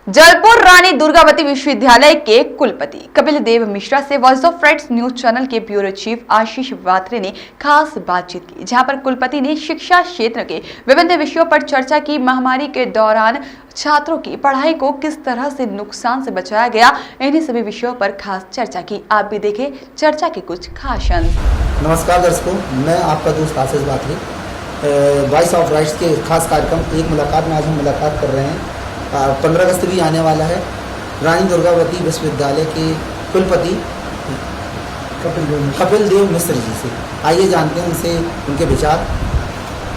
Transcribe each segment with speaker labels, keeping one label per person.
Speaker 1: जलपुर रानी दुर्गावती विश्वविद्यालय के कुलपति कपिल देव मिश्रा से voice of rights news channel के ब्यूरो चीफ आशीष वात्रे ने खास बातचीत की, जहां पर कुलपति ने शिक्षा क्षेत्र के विभिन्न विषयों पर चर्चा की। महामारी के दौरान छात्रों की पढ़ाई को किस तरह से नुकसान से बचाया गया, इन्हीं सभी विषयों पर खास चर्चा की। आप भी देखें चर्चा के कुछ खास अंश।
Speaker 2: नमस्कार दर्शकों, मैं आपका दोस्त आशीष वात्रे। वॉइस ऑफ राइट्स के खास कार्यक्रम एक मुलाकात में आज हम मुलाकात कर रहे हैं। 15 अगस्त भी आने वाला है। रानी दुर्गावती विश्वविद्यालय के कुलपति कपिल देव मिश्र जी से आइए जानते हैं उनसे उनके विचार।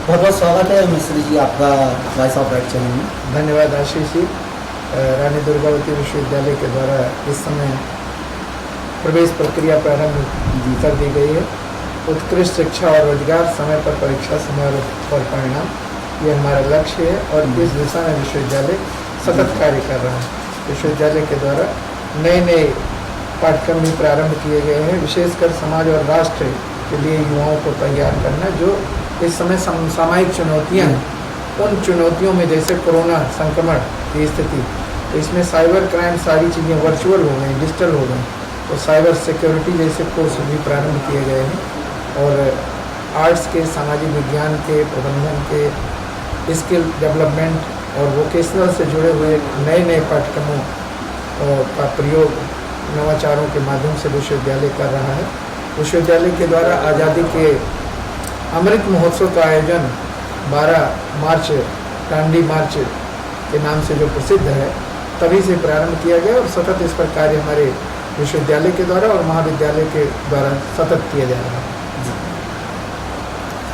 Speaker 2: बहुत बहुत स्वागत है मिश्र जी आपका वॉइस ऑफ राइट्स चैनल में।
Speaker 3: धन्यवाद आशीष जी। रानी दुर्गावती विश्वविद्यालय के द्वारा इस समय प्रवेश प्रक्रिया प्रारंभ कर दी गई है। उत्कृष्ट शिक्षा और रोजगार, समय पर परीक्षा, समय पर परिणाम, ये हमारा लक्ष्य है और इस दिशा में विश्वविद्यालय सतत कार्य कर रहा है। विश्वविद्यालय के द्वारा नए नए पाठ्यक्रम भी प्रारंभ किए गए हैं, विशेषकर समाज और राष्ट्र के लिए युवाओं को तैयार करना। जो इस समय सामायिक चुनौतियां हैं, उन चुनौतियों में जैसे कोरोना संक्रमण की स्थिति, तो इसमें साइबर क्राइम सारी चीज़ें वर्चुअल हो गई, डिजिटल हो गई, तो साइबर सिक्योरिटी जैसे कोर्स भी प्रारंभ किए गए हैं। और आर्ट्स के, सामाजिक विज्ञान के, प्रबंधन के, स्किल डेवलपमेंट और वोकेशनल से जुड़े हुए नए नए पाठ्यक्रमों का प्रयोग नवाचारों के माध्यम से विश्वविद्यालय कर रहा है। विश्वविद्यालय के द्वारा आज़ादी के अमृत महोत्सव का आयोजन 12 मार्च दांडी मार्च के नाम से जो प्रसिद्ध है, तभी से प्रारंभ किया गया और सतत इस पर कार्य हमारे विश्वविद्यालय के द्वारा और महाविद्यालय के द्वारा सतत किया जा रहा है।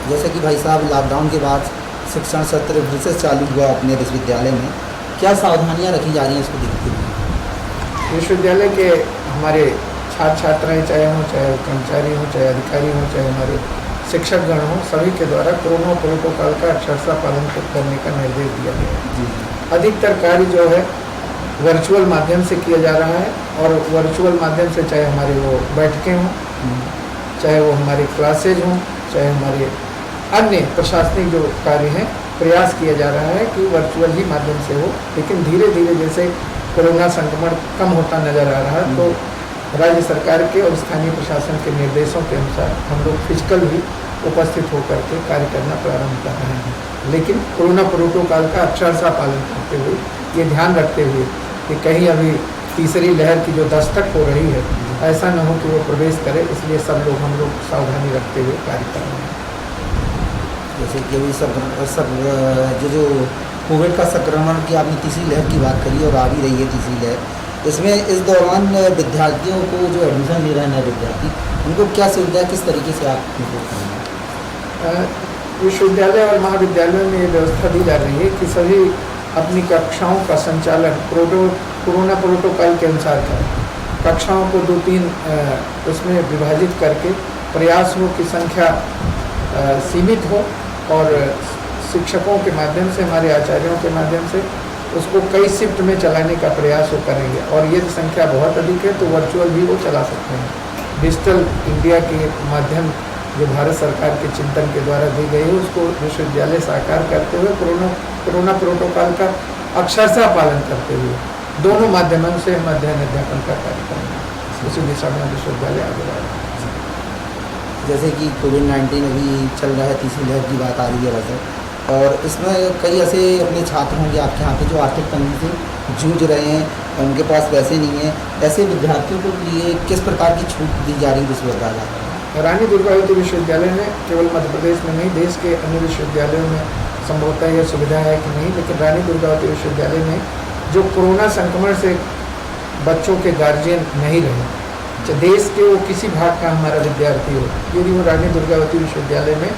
Speaker 2: जैसे कि भाई साहब, लॉकडाउन के बाद शिक्षण सत्र फिर से चालू हुआ अपने विश्वविद्यालय में, क्या सावधानियां रखी जा रही हैं इसको देखते हुए?
Speaker 3: विश्वविद्यालय के हमारे छात्र छात्राएँ चाहे हों, चाहे कर्मचारी हों, चाहे अधिकारी हों, चाहे हमारे शिक्षकगण हों, सभी के द्वारा कोरोना प्रोटोकॉल का अक्षरशः पालन करने का निर्देश दिया गया है। अधिकतर कार्य जो है वर्चुअल माध्यम से किया जा रहा है और वर्चुअल माध्यम से चाहे हमारे वो बैठकें हों, चाहे वो हमारे क्लासेज हों, चाहे हमारे अन्य प्रशासनिक जो कार्य हैं, प्रयास किया जा रहा है कि वर्चुअल ही माध्यम से हो। लेकिन धीरे धीरे जैसे कोरोना संक्रमण कम होता नज़र आ रहा है, तो राज्य सरकार के और स्थानीय प्रशासन के निर्देशों के अनुसार हम लोग फिजिकल भी उपस्थित होकर के कार्य करना प्रारंभ कर रहे हैं। लेकिन कोरोना प्रोटोकॉल का अक्षरशः पालन करते हुए, ये ध्यान रखते हुए कि कहीं अभी तीसरी लहर की जो दस्तक हो रही है, ऐसा न हो कि वो प्रवेश करे, इसलिए हम लोग सावधानी रखते हुए कार्य कर रहे हैं।
Speaker 2: जैसे कि अभी सब जो कोविड का संक्रमण की आपने तीसरी लहर की बात करी और आ भी रही है तीसरी लहर, इसमें इस दौरान विद्यार्थियों को जो एडमिशन ले रहे हैं नए विद्यार्थी, उनको क्या सुविधा, किस तरीके से आप उनको करेंगे?
Speaker 3: विश्वविद्यालय और महाविद्यालयों में ये व्यवस्था दी जा रही है कि सभी अपनी कक्षाओं का संचालन कोरोना प्रोटोकॉल के अनुसार करें। कक्षाओं को 2-3 उसमें विभाजित करके प्रयास हो कि संख्या सीमित हो और शिक्षकों के माध्यम से, हमारे आचार्यों के माध्यम से उसको कई शिफ्ट में चलाने का प्रयास वो करेंगे। और यदि संख्या बहुत अधिक है तो वर्चुअल भी वो चला सकते हैं। डिजिटल इंडिया के माध्यम जो भारत सरकार के चिंतन के द्वारा दी गई है, उसको विश्वविद्यालय साकार करते हुए कोरोना प्रोटोकॉल का अक्षरशः पालन करते हुए दोनों माध्यमों से हम अध्ययन अध्यापन का कार्य करेंगे। उसी दिशा में विश्वविद्यालय आगे बढ़ रहा है।
Speaker 2: जैसे कि कोविड-19 अभी चल रहा है, तीसरी लहर की बात आ रही है वैसे, और इसमें कई ऐसे अपने छात्र होंगे आपके यहाँ पे जो आर्थिक तंगी से जूझ रहे हैं, उनके पास पैसे नहीं हैं, ऐसे विद्यार्थियों के लिए किस प्रकार की छूट दी जा रही है विश्वविद्यालय?
Speaker 3: रानी दुर्गावती विश्वविद्यालय में केवल मध्य प्रदेश में नहीं, देश के अन्य विश्वविद्यालयों में संभवतः यह सुविधा है कि नहीं, लेकिन रानी दुर्गावती विश्वविद्यालय में जो कोरोना संक्रमण से बच्चों के गार्जियन नहीं रहे, देश के वो किसी भाग का हमारा विद्यार्थी हो, यदि वो रानी दुर्गावती विश्वविद्यालय में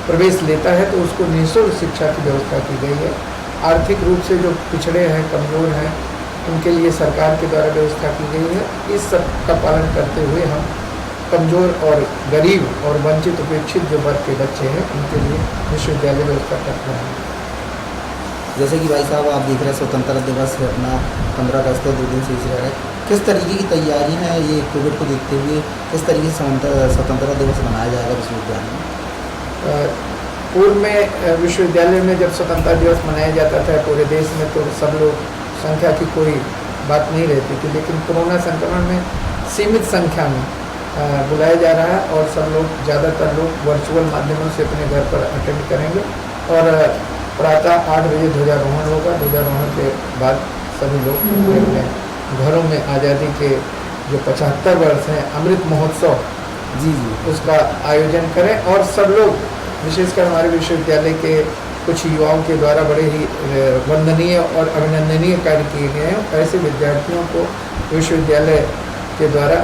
Speaker 3: प्रवेश लेता है तो उसको निःशुल्क शिक्षा की व्यवस्था की गई है। आर्थिक रूप से जो पिछड़े हैं, कमज़ोर हैं, उनके लिए सरकार के द्वारा व्यवस्था की गई है। इस सब का पालन करते हुए हम कमज़ोर और गरीब और वंचित उपेक्षित जो वर्ग के बच्चे हैं, उनके लिए विश्वविद्यालय व्यवस्था कर रहे हैं।
Speaker 2: जैसे कि भाई साहब आप देख रहे हैं स्वतंत्रता दिवस है अपना 15 अगस्त 2 दिन से इस है, किस तरीके की तैयारी है ये कोविड को देखते हुए, किस तरीके से स्वतंत्रता दिवस मनाया जाएगा विश्वविद्यालय में?
Speaker 3: पूर्व में विश्वविद्यालय में जब स्वतंत्रता दिवस मनाया जाता था पूरे देश में, तो सब लोग संख्या की कोई बात नहीं रहती थी, लेकिन कोरोना संक्रमण में सीमित संख्या में बुलाया जा रहा है और सब लोग, ज़्यादातर लोग वर्चुअल माध्यमों से अपने घर पर अटेंड करेंगे और प्रातः 8 बजे ध्वजारोहण होगा। ध्वजारोहण के बाद सभी लोग अपने घरों में आज़ादी के जो 75 वर्ष हैं अमृत महोत्सव
Speaker 2: जी
Speaker 3: उसका आयोजन करें और सब लोग, विशेषकर हमारे विश्वविद्यालय के कुछ युवाओं के द्वारा बड़े ही वंदनीय और अभिनंदनीय कार्य किए गए हैं। ऐसे विद्यार्थियों को विश्वविद्यालय के द्वारा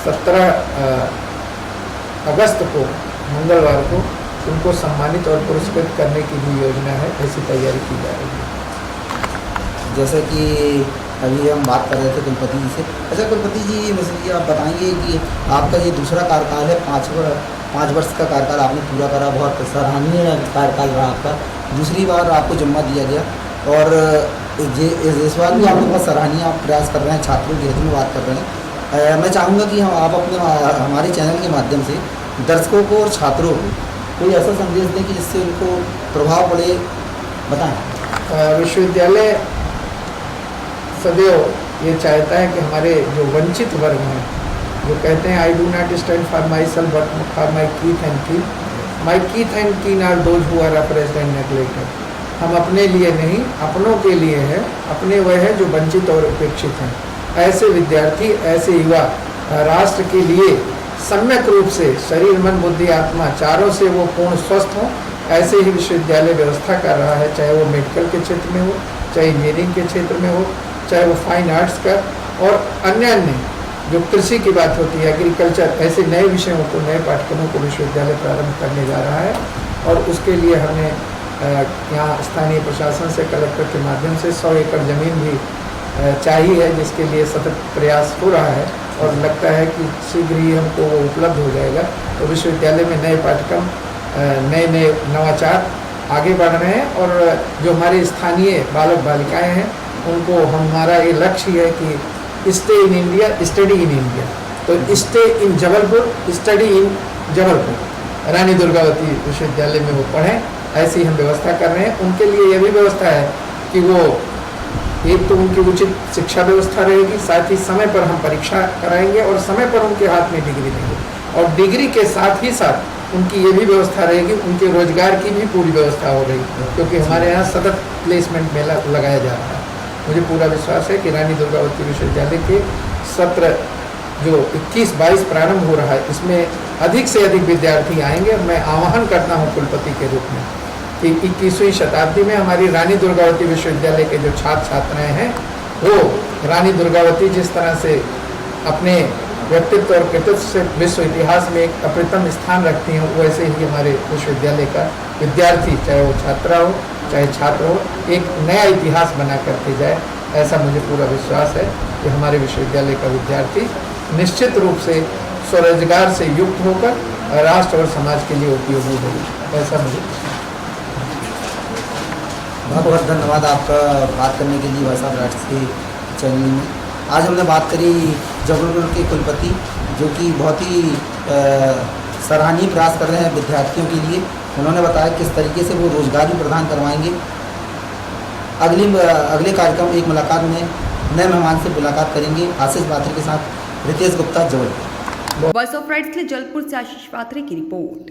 Speaker 3: 17 अगस्त को मंगलवार को उनको सम्मानित और पुरस्कृत करने की भी योजना है, ऐसी तैयारी की जा रही है।
Speaker 2: जैसे कि अभी हम बात कर रहे थे कुलपति जी से। अच्छा कुलपति जी, वैसे कि आप बताएंगे कि आपका ये दूसरा कार्यकाल है, 5 वर्ष का कार्यकाल आपने पूरा करा, बहुत सराहनीय कार्यकाल रहा आपका। दूसरी बार आपको जिम्मा दिया गया और इस बार भी आपके पास सराहनीय आप प्रयास कर रहे हैं, छात्रों के हित में बात कर रहे हैं। मैं चाहूँगा कि आप अपने हमारे चैनल के माध्यम से दर्शकों को और छात्रों को कोई ऐसा संदेश दें कि जिससे उनको प्रभाव पड़े, बताएं।
Speaker 3: विश्वविद्यालय सदैव ये चाहता है कि हमारे जो वंचित वर्ग हैं, जो कहते हैं I do not stand for myself but for my kith and kin, my kith and kin are those who are oppressed and neglected. हम अपने लिए नहीं, अपनों के लिए है, अपने वह है जो वंचित और उपेक्षित हैं। ऐसे विद्यार्थी, ऐसे युवा राष्ट्र के लिए सम्यक रूप से शरीर, मन, बुद्धि, आत्मा चारों से वो पूर्ण स्वस्थ हों, ऐसे ही विश्वविद्यालय व्यवस्था कर रहा है, चाहे वो मेडिकल के क्षेत्र में हो, चाहे इंजीनियरिंग के क्षेत्र में हो, चाहे वो फाइन आर्ट्स का और अन्य जो कृषि की बात होती है, एग्रीकल्चर, ऐसे नए विषयों को, नए पाठ्यक्रमों को विश्वविद्यालय प्रारंभ करने जा रहा है। और उसके लिए हमने यहाँ स्थानीय प्रशासन से, कलेक्टर के माध्यम से 100 एकड़ ज़मीन भी चाहिए है, जिसके लिए सतत प्रयास हो रहा है और लगता है कि शीघ्र ही हमको वो उपलब्ध हो जाएगा। तो विश्वविद्यालय में नए पाठ्यक्रम, नए नवाचार आगे बढ़ रहे हैं और जो हमारे स्थानीय बालक बालिकाएं हैं उनको हमारा ये लक्ष्य है कि stay in India, study in India. तो stay in Jabalpur, study in Jabalpur, Rani Durgavati विश्वविद्यालय में वो पढ़ें, ऐसी हम व्यवस्था कर रहे हैं। उनके लिए यह भी व्यवस्था है कि वो एक तो उनकी उचित शिक्षा व्यवस्था रहेगी, साथ ही समय पर हम परीक्षा कराएंगे और समय पर उनके हाथ में डिग्री देंगे और डिग्री के साथ ही साथ उनकी ये भी व्यवस्था रहेगी, उनके रोजगार की भी पूरी व्यवस्था हो रही है, क्योंकि हमारे यहाँ सतत प्लेसमेंट मेला लगाया जा रहा है। मुझे पूरा विश्वास है कि रानी दुर्गावती विश्वविद्यालय के सत्र जो 21-22 प्रारंभ हो रहा है, इसमें अधिक से अधिक विद्यार्थी आएंगे और मैं आह्वान करता हूँ कुलपति के रूप में कि 21वीं शताब्दी में हमारी रानी दुर्गावती विश्वविद्यालय के जो छात्र छात्राएँ हैं वो रानी दुर्गावती जिस तरह से अपने व्यक्तित्व और कृतित्व से विश्व इतिहास में एक अप्रतिम स्थान रखती हैं, वैसे ही हमारे विश्वविद्यालय का विद्यार्थी, चाहे वो छात्रा हो चाहे छात्र हो, एक नया इतिहास बना करके जाए। ऐसा मुझे पूरा विश्वास है कि हमारे विश्वविद्यालय का विद्यार्थी निश्चित रूप से स्वरोजगार से युक्त होकर राष्ट्र और समाज के लिए उपयोगी होगी, ऐसा मुझे।
Speaker 2: बहुत बहुत धन्यवाद आपका बात करने के लिए भाई साहब राष्ट्र के चैनल में। आज हमने बात करी जबलपुर के कुलपति, जो कि बहुत ही सराहनीय प्रयास कर रहे हैं विद्यार्थियों के लिए। उन्होंने बताया किस तरीके से वो रोजगार भी प्रदान करवाएंगे। अगले कार्यक्रम एक मुलाकात में नए मेहमान से मुलाकात करेंगे आशीष बात्रे के साथ। Ritesh Gupta, Jabalpur.
Speaker 1: Voice of rights के लिए जबलपुर से आशीष बात्रे की रिपोर्ट।